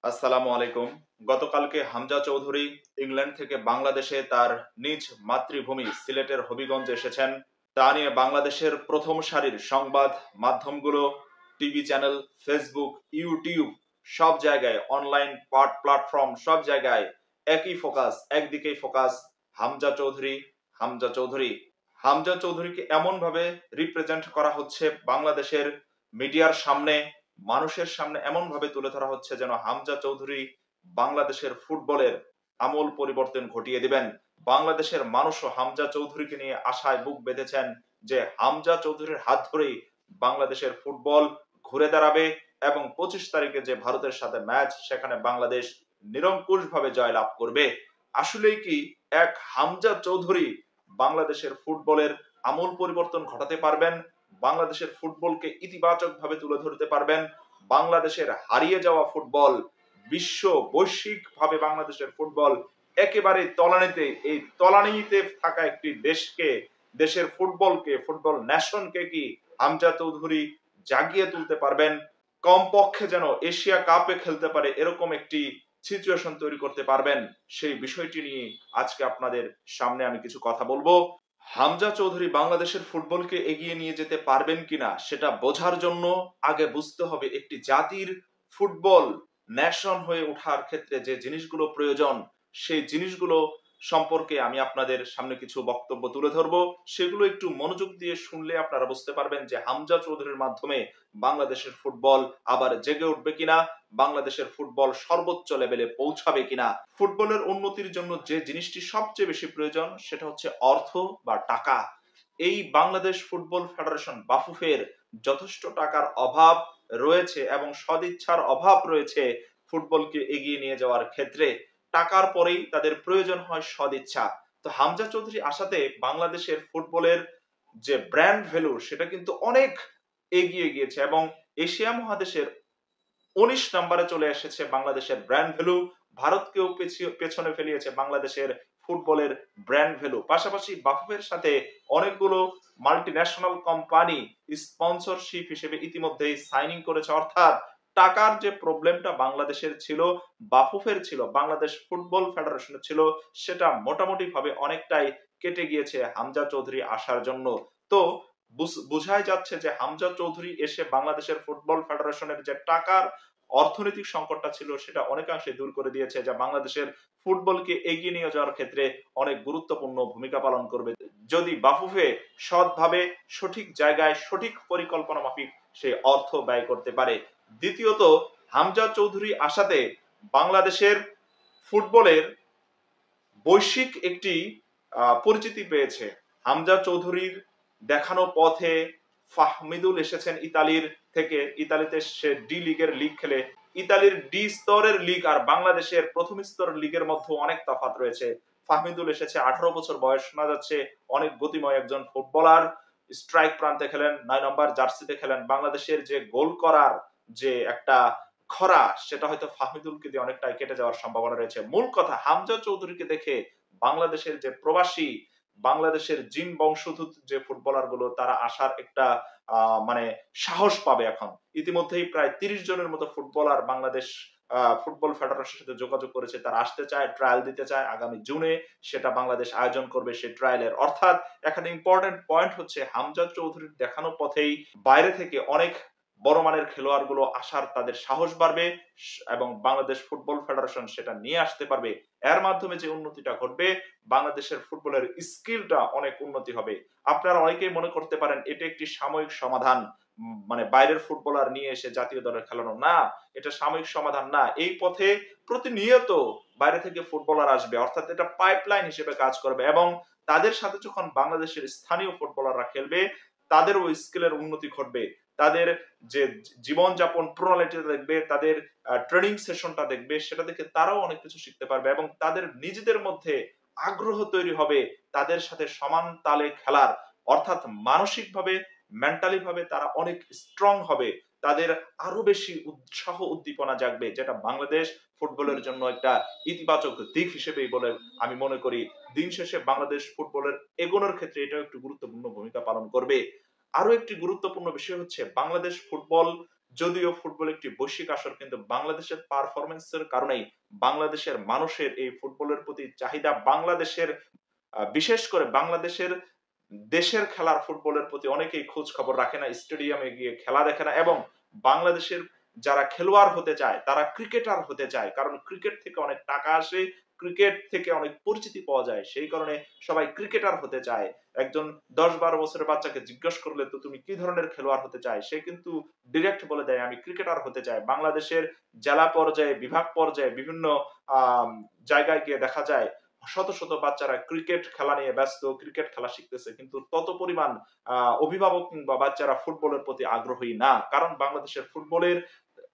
আসসালামু আলাইকুম। গতকালকে হামজা চৌধুরী ইংল্যান্ড থেকে বাংলাদেশে তার নিজ মাতৃভূমি সিলেটের হবিগঞ্জে এসেছেন। তা নিয়ে বাংলাদেশের প্রথম সারির সংবাদ মাধ্যমগুলো, টিভি চ্যানেল, ফেসবুক, ইউটিউব সব জায়গায়, অনলাইন প্ল্যাটফর্ম সব জায়গায় একই ফোকাস, একদিকেই ফোকাস, হামজা চৌধুরী, হামজা চৌধুরী। হামজা চৌধুরীকে এমনভাবে রিপ্রেজেন্ট করা হচ্ছে বাংলাদেশের মিডিয়ার সামনে, মানুষের সামনে এমনভাবে তুলে ধরা হচ্ছে যেন হামজা চৌধুরী বাংলাদেশের ফুটবলের আমূল পরিবর্তন ঘটিয়ে দিবেন। বাংলাদেশের মানুষও হামজা চৌধুরীকে নিয়ে আশায় বুক বেঁধেছেন যে হামজা চৌধুরীর হাত ধরেই বাংলাদেশের ফুটবল ঘুরে দাঁড়াবে এবং 25 তারিখে যে ভারতের সাথে ম্যাচ, সেখানে বাংলাদেশ নিরঙ্কুশভাবে জয়লাভ করবে। আসলেই কি এক হামজা চৌধুরী বাংলাদেশের ফুটবলের আমূল পরিবর্তন ঘটাতে পারবেন? বাংলাদেশের ফুটবলকে ইতিবাচকভাবে তুলে ধরতে পারবেন? বাংলাদেশের হারিয়ে যাওয়া ফুটবল, বিশ্ব বৈশ্বিক ভাবে বাংলাদেশের ফুটবল একেবারে তলানিতে, এই তলানিতে থাকা একটি দেশকে, দেশের ফুটবলকে, ফুটবল ন্যাশনকে কি হামজা চৌধুরী জাগিয়ে তুলতে পারবেন? কমপক্ষে যেন এশিয়া কাপে খেলতে পারে এরকম একটি সিচুয়েশন তৈরি করতে পারবেন? সেই বিষয়টি নিয়ে আজকে আপনাদের সামনে আমি কিছু কথা বলবো। হামজা চৌধুরী বাংলাদেশের ফুটবলকে এগিয়ে নিয়ে যেতে পারবেন কিনা সেটা বোঝার জন্য আগে বুঝতে হবে একটি জাতির ফুটবল ন্যাশন হয়ে ওঠার ক্ষেত্রে যে জিনিসগুলো প্রয়োজন, সেই জিনিসগুলো সম্পর্কে আমি আপনাদের সামনে কিছু বক্তব্য তুলে ধরবো। সেগুলো একটু মনোযোগ দিয়ে শুনলে আপনারা বুঝতে পারবেন যে হামজা চৌধুরীর মাধ্যমে বাংলাদেশের ফুটবল আবার জেগে উঠবে কিনা, বাংলাদেশের ফুটবল সর্বোচ্চ লেভেলে পৌঁছাবে কিনা। ফুটবলের উন্নতির জন্য যে জিনিসটি সবচেয়ে বেশি প্রয়োজন সেটা হচ্ছে অর্থ বা টাকা। এই বাংলাদেশ ফুটবল ফেডারেশন বাফুফের যথেষ্ট টাকার অভাব রয়েছে এবং সদিচ্ছার অভাব রয়েছে ফুটবলকে এগিয়ে নিয়ে যাওয়ার ক্ষেত্রে। টাকার পরেই তাদের প্রয়োজন হয় সদিচ্ছা। তো হামজা চৌধুরী আসাতে বাংলাদেশের ফুটবলের যে ব্র্যান্ড ভ্যালু সেটা কিন্তু অনেক এগিয়ে গিয়েছে এবং এশিয়া মহাদেশের 19 নম্বরে চলে এসেছে বাংলাদেশের ব্র্যান্ড ভ্যালু। ভারতকেও পেছনে ফেলিয়েছে বাংলাদেশের ফুটবলের ব্র্যান্ড ভ্যালু। পাশাপাশি বাফুফের সাথে অনেকগুলো মাল্টি ন্যাশনাল কোম্পানি স্পন্সরশিপ হিসেবে ইতিমধ্যেই সাইনিং করেছে। অর্থাৎ টাকার যে প্রবলেমটা বাংলাদেশের ছিল, বাফুফের ছিল, বাংলাদেশ ফুটবল ফেডারেশনের ছিল, সেটা মোটামুটি ভাবে অনেকটাই কেটে গিয়েছে হামজা চৌধুরী আসার জন্য। তো বোঝাই যাচ্ছে যে হামজা চৌধুরী এসে বাংলাদেশের ফুটবল ফেডারেশনের যে টাকার অর্থনৈতিক সংকটটা ছিল সেটা অনেকাংশে দূর করে দিয়েছে, যা বাংলাদেশের ফুটবলকে এগিয়ে নিয়ে যাওয়ার ক্ষেত্রে অনেক গুরুত্বপূর্ণ ভূমিকা পালন করবে যদি বাফুফে সৎভাবে, সঠিক জায়গায়, সঠিক পরিকল্পনা মাফিক সে অর্থ ব্যয় করতে পারে। দ্বিতীয়ত, হামজা চৌধুরী আসাতে বাংলাদেশের ফুটবলের বৈশ্বিক একটি পরিচিতি পেয়েছে। হামজা চৌধুরীর দেখানো পথে ফাহমিদুল এসেছেন ইতালির থেকে। ইতালিতে সে ডি লিগের লিগ খেলে। ইতালির ডি স্তরের লিগ আর বাংলাদেশের প্রথম স্তরের লিগের মধ্যে অনেক তফাৎ রয়েছে। ফাহমিদুল এসেছে, 18 বছর বয়স, শোনা যাচ্ছে অনেক গতিময় একজন ফুটবলার। স্ট্রাইক প্রান্তে খেলেন, 9 নম্বর জার্সিতে খেলেন। বাংলাদেশের যে গোল করার যে একটা খরা, সেটা হয়তো ফাহমিদুলকে দিয়ে অনেকটাই কেটে যাওয়ার সম্ভাবনা রয়েছে। মূল কথা, হামজা চৌধুরীকে দেখে বাংলাদেশের যে প্রবাসী, বাংলাদেশের জিন বংশোদ্ভূত যে ফুটবলার গুলো, তারা আসার একটা মানে সাহস পাবে। এখন ইতিমধ্যেই প্রায় 30 জনের মতো ফুটবলার বাংলাদেশ ফুটবল ফেডারেশনের সাথে যোগাযোগ করেছে। তারা আসতে চায়, ট্রায়াল দিতে চায়। আগামী জুনে সেটা বাংলাদেশ আয়োজন করবে সেই ট্রায়ালের। অর্থাৎ এখানে ইম্পর্টেন্ট পয়েন্ট হচ্ছে হামজা চৌধুরীর দেখানো পথেই বাইরে থেকে অনেক বড় মানের খেলোয়াড় গুলো আসার তাদের সাহস বাড়বে এবং বাংলাদেশ ফুটবল ফেডারেশন সেটা নিয়ে আসতে পারবে। এর মাধ্যমে যে উন্নতিটা ঘটবে, বাংলাদেশের ফুটবলের স্কিলটা অনেক উন্নতি হবে। আপনারা অনেকেই মনে করতে পারেন এটা একটি সাময়িক সমাধান, মানে বাইরের ফুটবলার নিয়ে এসে জাতীয় দলে খেলানো। না, এটা সাময়িক সমাধান না। এই পথে প্রতিনিয়ত বাইরে থেকে ফুটবলার আসবে, অর্থাৎ এটা পাইপলাইন হিসেবে কাজ করবে এবং তাদের সাথে যখন বাংলাদেশের স্থানীয় ফুটবলাররা খেলবে, তাদেরও স্কিলের উন্নতি ঘটবে। তাদের যে জীবনযাপন প্রণালীটা দেখবে, তাদের ট্রেনিং সেশনটা দেখবে, সেটা দেখে তারাও অনেক কিছু শিখতে পারবে এবং তাদের নিজেদের মধ্যে আগ্রহ তৈরি হবে তাদের সাথে সমান তালে খেলার। অর্থাৎ মানসিকভাবে, মেন্টালি ভাবে তারা অনেক স্ট্রং হবে। তাদের আরো বেশি উৎসাহ উদ্দীপনা জাগবে, যেটা বাংলাদেশ ফুটবলের জন্য একটা ইতিবাচক দিক হিসেবেই বলে আমি মনে করি। দিন শেষে বাংলাদেশ ফুটবলের এগোনোর ক্ষেত্রে এটাও একটু গুরুত্বপূর্ণ ভূমিকা পালন করবে। আরো একটি গুরুত্বপূর্ণ বিষয় হচ্ছে বাংলাদেশ ফুটবল যদিও ফুটবল একটি বৈশ্বিক আসর, কিন্তু বাংলাদেশের পারফরমেন্সের কারণেই বাংলাদেশের মানুষের এই ফুটবলের প্রতি চাহিদা, বাংলাদেশের বিশেষ করে বাংলাদেশের দেশের খেলার ফুটবলের প্রতি অনেকেই খোঁজ খবর রাখে না, স্টেডিয়ামে গিয়ে খেলা দেখে না, এবং বাংলাদেশের যারা খেলোয়াড় হতে চায় তারা ক্রিকেটার হতে চায়, কারণ ক্রিকেট থেকে অনেক টাকা আসে, ক্রিকেট থেকে অনেক পরিচিতি পাওয়া যায়, সেই কারণে সবাই ক্রিকেটার হতে চায়। একজন ১০-১২ বছরের বাচ্চাকে জিজ্ঞেস করলে তো তুমি কি ধরনের খেলোয়াড় হতে চায়, সে কিন্তু ডিরেক্ট বলে দেয় আমি ক্রিকেটার হতে চাই। বাংলাদেশের জেলা পর্যায়ে, বিভাগ পর্যায়ে বিভিন্ন আম জায়গায় গিয়ে দেখা যায় শত শত বাচ্চারা ক্রিকেট খেলা নিয়ে ব্যস্ত, ক্রিকেট খেলা শিখতেছে, কিন্তু তত পরিমাণ অভিভাবক কিংবা বাচ্চারা ফুটবলের প্রতি আগ্রহী না। কারণ বাংলাদেশের ফুটবলের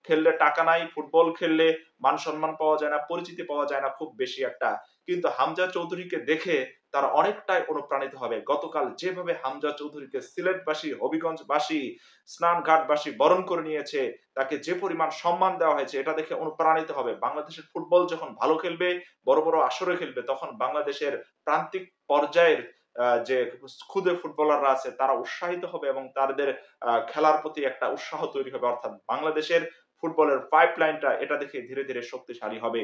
খেললে টাকা নাই, ফুটবল খেললে মান সম্মান পাওয়া যায় না, পরিচিতি পাওয়া যায় না খুব বেশি একটা। কিন্তু হামজা চৌধুরীকে দেখে তারা অনেকটাই অনুপ্রাণিত হবে। গতকাল যেভাবে হামজা চৌধুরীকে সিলেটবাসী, হবিগঞ্জবাসী, স্নানঘাটবাসী বরণ করে নিয়েছে, তাকে যে পরিমাণ সম্মান দেওয়া হয়েছে, এটা দেখে অনুপ্রাণিত হবে। বাংলাদেশের ফুটবল যখন ভালো খেলবে, বড় বড় আসরে খেলবে, তখন বাংলাদেশের প্রান্তিক পর্যায়ের যে ক্ষুদে ফুটবলাররা আছে তারা উৎসাহিত হবে এবং তাদের খেলার প্রতি একটা উৎসাহ তৈরি হবে। অর্থাৎ বাংলাদেশের ফুটবলের পাইপলাইনটা এটা দেখে ধীরে ধীরে শক্তিশালী হবে।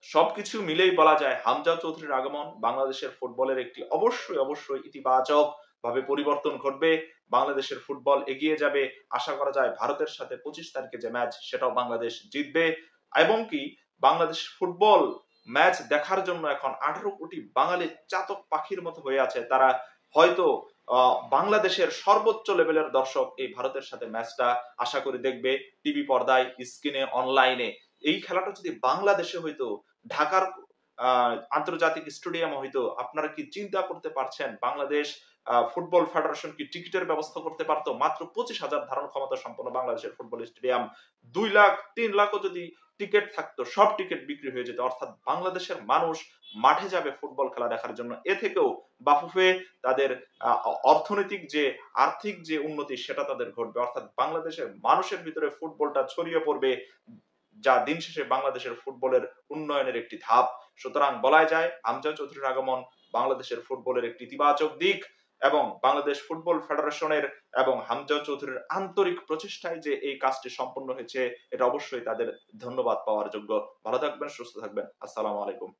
সবকিছু মিলেই বলা যায় হামজা চৌধুরীর আগমন বাংলাদেশের ফুটবলের একটি অবশ্যই ইতিবাচক ভাবে পরিবর্তন ঘটবে। বাংলাদেশের ফুটবল এগিয়ে যাবে। আশা করা যায় ভারতের সাথে ২৫ তারিখে যে ম্যাচ সেটাও বাংলাদেশ জিতবে, এবং কি বাংলাদেশ ফুটবল ম্যাচ দেখার জন্য এখন ১৮ কোটি বাঙালি চাতক পাখির মতো হয়ে আছে। তারা হয়তো বাংলাদেশের সর্বোচ্চ লেভেলের দর্শক এই ভারতের সাথে ম্যাচটা আশা করি দেখবে টিভি পর্দায়, স্ক্রিনে, অনলাইনে। এই খেলাটা যদি বাংলাদেশে হইতো, ঢাকার আন্তর্জাতিক স্টেডিয়াম হইতো, আপনারা কি চিন্তা করতে পারছেন বাংলাদেশ ফুটবল ফেডারেশন কি টিকিটের ব্যবস্থা করতে পারতো? মাত্র ২৫,০০০ ধারণ ক্ষমতা সম্পন্ন বাংলাদেশের ফুটবল স্টেডিয়াম, ২ লাখ ৩ লাখও যদি টিকিট থাকতো, সব টিকিট বিক্রি হয়ে যেত। অর্থাৎ বাংলাদেশের মানুষ মাঠে যাবে ফুটবল খেলা দেখার জন্য। এ থেকেও বাফুফে তাদের অর্থনৈতিক যে আর্থিক যে উন্নতি সেটা তাদের ঘটবে। অর্থাৎ বাংলাদেশের মানুষের ভিতরে ফুটবলটা ছড়িয়ে পড়বে, যা দিন শেষে বাংলাদেশের ফুটবলের উন্নয়নের একটি ধাপ। সুতরাং বলাই যায় হামজা চৌধুরীর আগমন বাংলাদেশের ফুটবলের একটি ইতিবাচক দিক, এবং বাংলাদেশ ফুটবল ফেডারেশনের এবং হামজা চৌধুরীর আন্তরিক প্রচেষ্টায় যে এই কাজটি সম্পন্ন হয়েছে, এটা অবশ্যই তাদের ধন্যবাদ পাওয়ার যোগ্য। ভালো থাকবেন, সুস্থ থাকবেন। আসসালামু আলাইকুম।